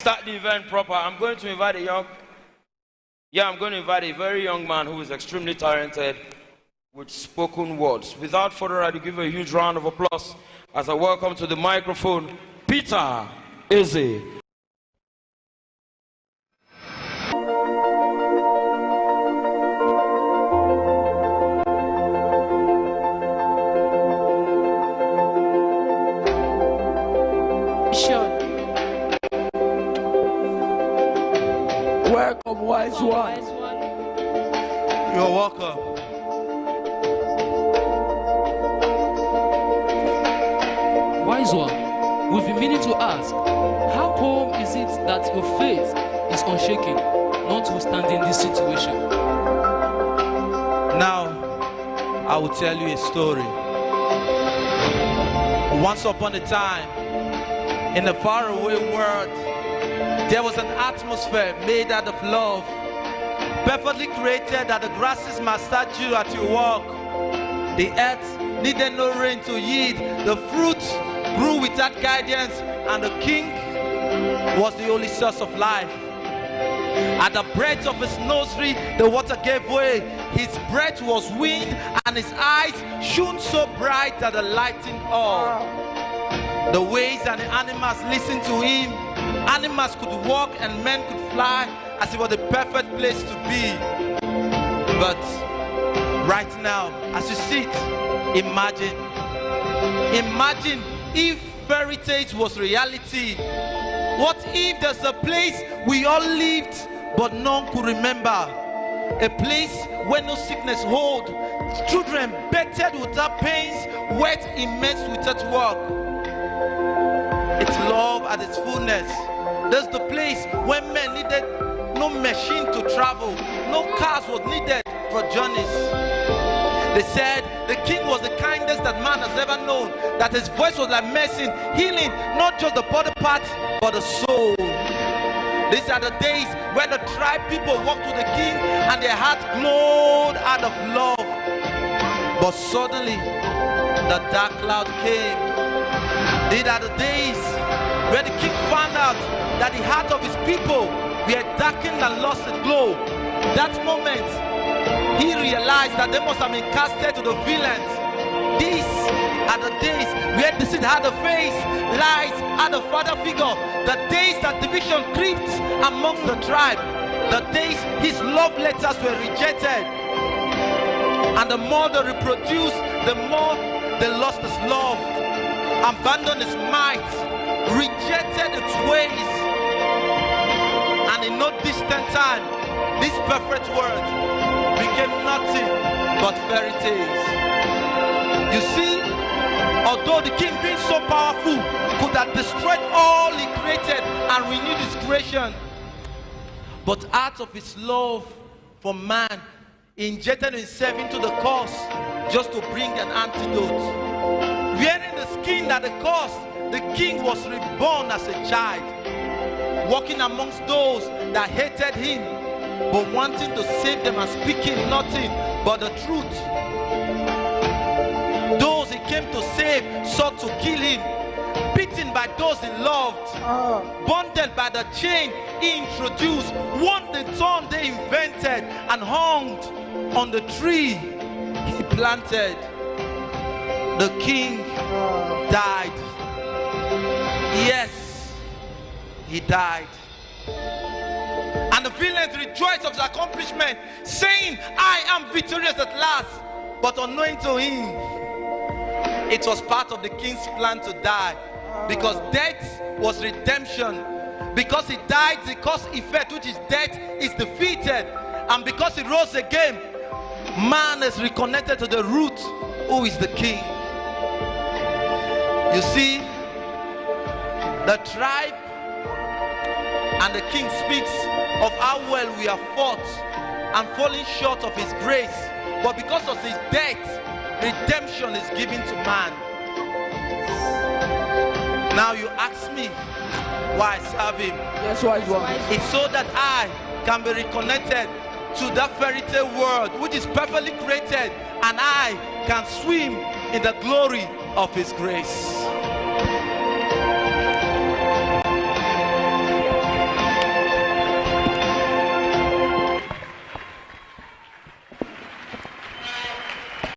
Start the event proper. I'm going to invite a very young man who is extremely talented with spoken words. Without further ado, give a huge round of applause as I welcome to the microphone, Peter Eze. Welcome, wise one. You're welcome. Wise one, we've been meaning to ask, how come is it that your faith is unshaken, notwithstanding this situation? Now, I will tell you a story. Once upon a time, in a faraway world, there was an atmosphere made out of love, perfectly created that the grasses massage you at your walk. The earth needed no rain to yield. The fruit grew without guidance, and the king was the only source of life. At the breath of his nostril, the water gave way. His breath was wind, and his eyes shone so bright that the lighting all. The waves and the animals listened to him. Animals could walk and men could fly, as it was the perfect place to be. But right now, as you sit, imagine if fairy tales was reality. What if there's a place we all lived but none could remember? A place where no sickness hold, children bettered without pains, wet immense without work. It's love at its fullness. There's the place where men needed no machine to travel, no cars was needed for journeys. They said the king was the kindest that man has ever known, that his voice was like medicine, healing not just the body parts but the soul. These are the days where the tribe people walked to the king and their heart glowed out of love. But suddenly the dark cloud came. These are the days where the king found out that the heart of his people were darkened and lost its glow. That moment, he realized that they must have been casted to the villains. These are the days where deceit had a face, lies had a father figure, the days that division crept among the tribe, the days his love letters were rejected. And the more they reproduced, the more they lost his love, abandoned his might, rejected its ways. And in no distant time, this perfect world became nothing but fairy tales. You see, although the king being so powerful could have destroyed all he created and renewed his creation, but out of his love for man, he injected himself into the cause just to bring an antidote. Wearing the skin that the cost, the king was reborn as a child, walking amongst those that hated him, but wanting to save them and speaking nothing but the truth. Those he came to save sought to kill him, beaten by those he loved, bonded by the chain he introduced, won the thorn they invented, and hung on the tree he planted. The king died. Yes, he died. And the villains rejoiced of his accomplishment, saying, I am victorious at last. But unknowing to him, it was part of the king's plan to die, because death was redemption. Because he died, the cause effect, which is death, is defeated. And because he rose again, man is reconnected to the root, who is the king. You see, the tribe and the king speaks of how well we have fought and fallen short of his grace, but because of his death, redemption is given to man. Now you ask me why I serve him. Yes, wise one. It's so that I can be reconnected to that fairy tale world which is perfectly created, and I can swim in the glory of his grace.